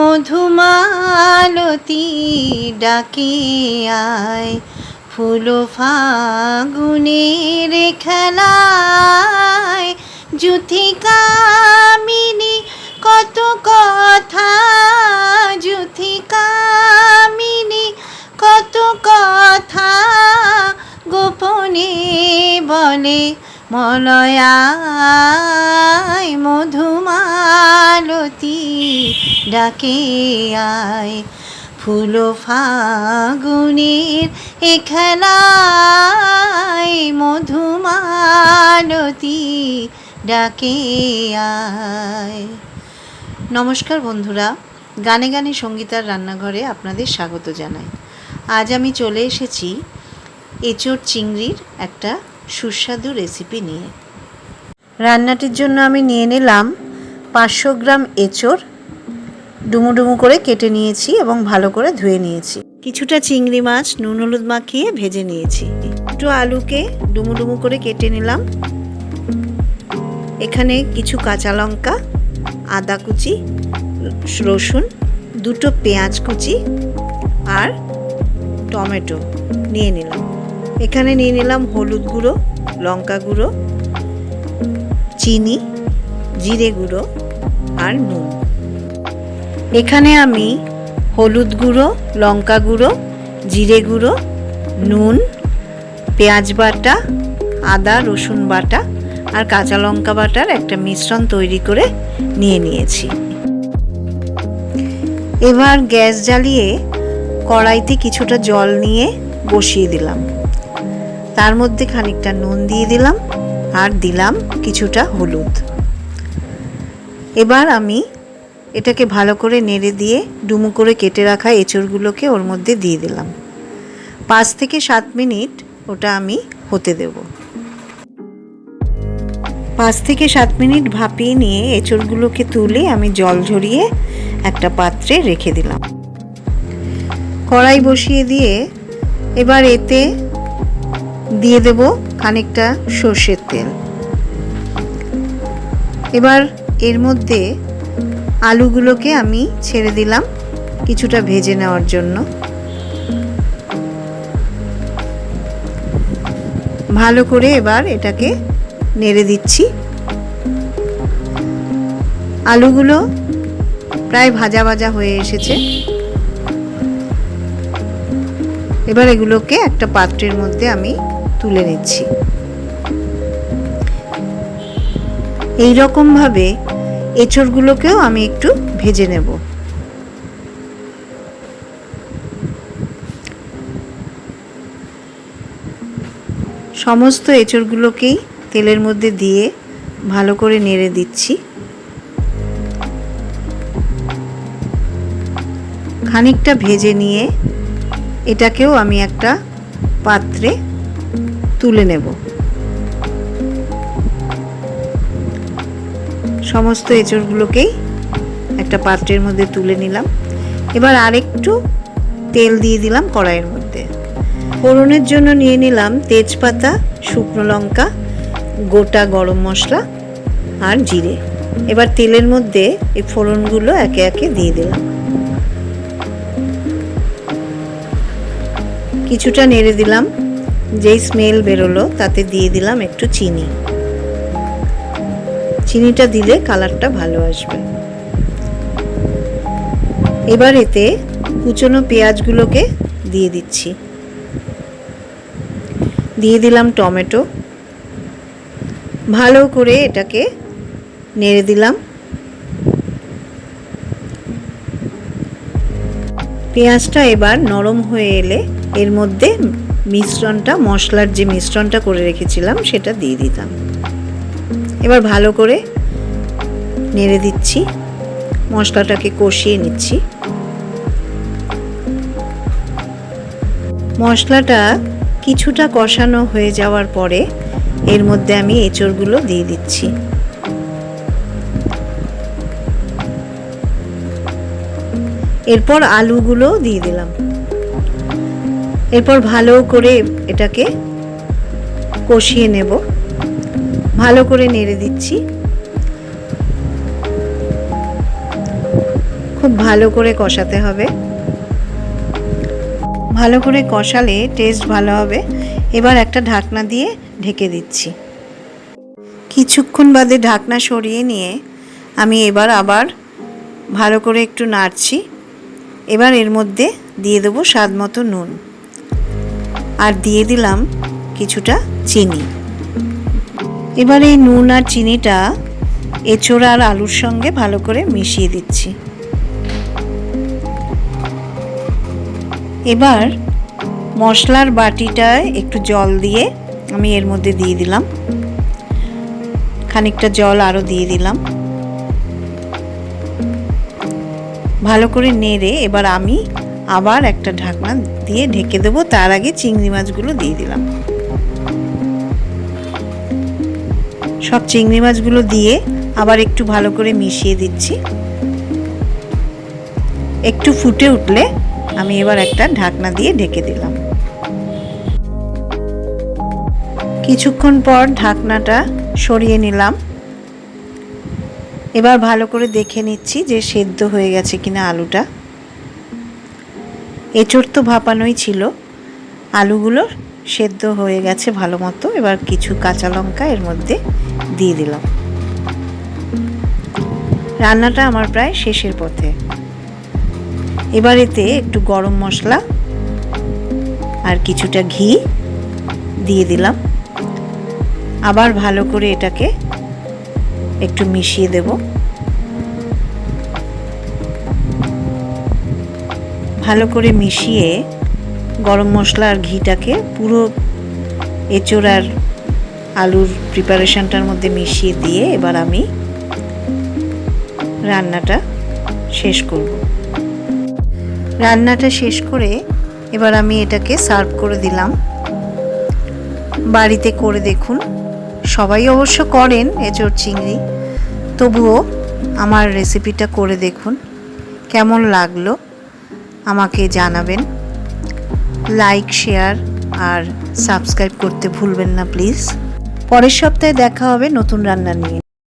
মধুমালতী ডাকে আয়, ফুল ফাগুনের খেলায়। যুথিকামিনী কত কথা, যুথিকামিনী কত কথা, গোপনে বলে মলয়ায়। মধুমালতী ডাকে আয়, ফুল ফাগুনের এ খেলায়। মধুমালতী ডাকে আয়। নমস্কার বন্ধুরা, গানে গানে সঙ্গীতার রান্নাঘরে আপনাদের স্বাগত জানাই। আজ আমি চলে এসেছি এঁচোড় চিংড়ির একটা সুস্বাদু রেসিপি নিয়ে। রান্নাটির জন্য আমি নিয়ে নিলাম 500 গ্রাম এঁচোড়, ডুমো ডুমো করে কেটে নিয়েছি এবং ভালো করে ধুয়ে নিয়েছি। কিছুটা চিংড়ি মাছ নুন হলুদ মাখিয়ে ভেজে নিয়েছি। একটু আলুকে ডুমো ডুমো করে কেটে নিলাম। এখানে কিছু কাঁচা লঙ্কা, আদা কুচি, রসুন, দুটো পেঁয়াজ কুচি আর টমেটো নিয়ে নিলাম। এখানে নিয়ে নিলাম হলুদ গুঁড়ো, লঙ্কা গুঁড়ো, চিনি, জিরে গুঁড়ো আর নুন। এখানে আমি হলুদ গুঁড়ো, লঙ্কা গুঁড়ো, জিরে গুঁড়ো, নুন, পেঁয়াজ বাটা, আদা রসুন বাটা আর কাঁচা লঙ্কা বাটার একটা মিশ্রণ তৈরি করে নিয়ে নিয়েছি। এবার গ্যাস জ্বালিয়ে কড়াইতে কিছুটা জল নিয়ে বসিয়ে দিলাম। তার মধ্যে খানিকটা নুন দিয়ে দিলাম আর দিলাম কিছুটা হলুদ। এবার আমি এটাকে ভালো করে নেড়ে দিয়ে ডুমো করে কেটে রাখা এঁচোড়গুলোকে ওর মধ্যে দিয়ে দিলাম। 5 থেকে 7 মিনিট ওটা আমি হতে দেব। 5 থেকে 7 মিনিট ভাপিয়ে নিয়ে এঁচোড়গুলোকে তুলে আমি জল ঝরিয়ে একটা পাত্রে রেখে দিলাম। কড়াই বসিয়ে দিয়ে এবার এতে দিয়ে দেব খানিকটা সর্ষের তেল। এবার এর মধ্যে আলুগুলোকে আমি ছেড়ে দিলাম কিছুটা ভেজে নেওয়ার জন্য। ভালো করে এবার এটাকে নেড়ে দিচ্ছি। আলুগুলো প্রায় ভাজা ভাজা হয়ে এসেছে। এবার এগুলোকে একটা পাত্রের মধ্যে আমি তুলে নিচ্ছি। এই রকম ভাবে এঁচোড়গুলোকেও আমি একটু ভেজে নেব। সমস্ত এঁচোড়গুলোকেই তেলের মধ্যে দিয়ে ভালো করে নেড়ে দিচ্ছি। খানিকটা ভেজে নিয়ে এটাকেও আমি একটা পাত্রে তুলে নেব। সমস্ত এঁচোড়গুলোকেই একটা পাত্রের মধ্যে তুলে নিলাম। এবার আরেকটু তেল দিয়ে দিলাম কড়াইয়ের মধ্যে। ফোড়নের জন্য নিয়ে নিলাম তেজপাতা, শুকনো লঙ্কা, গোটা গরম মশলা আর জিরে। এবার তেলের মধ্যে এই ফোড়নগুলো একে একে দিয়ে দিলাম। কিছুটা নেড়ে দিলাম। যেই স্মেল বেরোলো তাতে দিয়ে দিলাম একটু চিনি। চিনিটা দিলে কালারটা ভালো আসবে। এবার এতে কুচনো পেঁয়াজগুলোকে দিয়ে দিচ্ছি। দিয়ে দিলাম টমেটো। ভালো করে এটাকে নেড়ে দিলাম। পেঁয়াজটা এবার নরম হয়ে এলে এর মধ্যে মিশ্রণটা, মশলার যে মিশ্রণটা করে রেখেছিলাম সেটা দিয়ে দিতাম। এবার ভালো করে নেড়ে দিচ্ছি, মশলাটাকে কষিয়ে নিচ্ছি। মশলাটা কিছুটা কষানো হয়ে যাওয়ার পরে এর মধ্যে আমি এঁচোড়গুলো দিয়ে দিচ্ছি। এরপর আলুগুলো দিয়ে দিলাম। এরপর ভালো করে এটাকে কষিয়ে নেব। ভালো করে নেড়ে দিচ্ছি। খুব ভালো করে কষাতে হবে। ভালো করে কষালে টেস্ট ভালো হবে। এবার একটা ঢাকনা দিয়ে ঢেকে দিচ্ছি। কিছুক্ষণ বাদে ঢাকনা সরিয়ে নিয়ে আমি এবার আবার ভালো করে একটু নাড়ছি। এবার এর মধ্যে দিয়ে দেবো স্বাদ মতো নুন, আর দিয়ে দিলাম কিছুটা চিনি। এবার এই নুন আর চিনিটা এঁচোড় আর আলুর সঙ্গে ভালো করে মিশিয়ে দিচ্ছি। এবার মশলার বাটিটায় একটু জল দিয়ে আমি এর মধ্যে দিয়ে দিলাম, খানিকটা জল আরও দিয়ে দিলাম। ভালো করে নেড়ে এবার আমি আবার একটা ঢাকনা দিয়ে ঢেকে দেবো। তার আগে চিংড়ি মাছগুলো দিয়ে দিলাম। সব চিংড়ি মাছগুলো দিয়ে আবার একটু ভালো করে মিশিয়ে দিচ্ছি। একটু ফুটে উঠলে আমি এবার একটা ঢাকনা দিয়ে ঢেকে দিলাম। কিছুক্ষণ পর ঢাকনাটা সরিয়ে নিলাম। এবার ভালো করে দেখে নিচ্ছি যে সেদ্ধ হয়ে গেছে কিনা আলুটা। এঁচোড় তো ভাপানোই ছিল, আলুগুলো সেদ্ধ হয়ে গেছে ভালো মতো। এবার কিছু কাঁচা লঙ্কা এর মধ্যে দিয়ে দিলাম। রান্নাটা আমার প্রায় শেষের পথে। এবার এতে একটু গরম মশলা আর কিছুটা ঘি দিয়ে দিলাম। আবার ভালো করে এটাকে একটু মিশিয়ে দেব। ভালো করে মিশিয়ে গরম মশলা আর ঘিটাকে পুরো এঁচোড় আর আলুর প্রিপারেশনটার মধ্যে মিশিয়ে দিয়ে এবার আমি রান্নাটা শেষ করব। রান্নাটা শেষ করে এবার আমি এটাকে সার্ভ করে দিলাম। বাড়িতে করে দেখুন। সবাই অবশ্য করেন এঁচোড় চিংড়ি, তবুও আমার রেসিপিটা করে দেখুন। কেমন লাগলো আমাকে জানাবেন। লাইক, শেয়ার আর সাবস্ক্রাইব করতে ভুলবেন না প্লিজ। পরের সপ্তাহে দেখা হবে নতুন রান্না নিয়ে।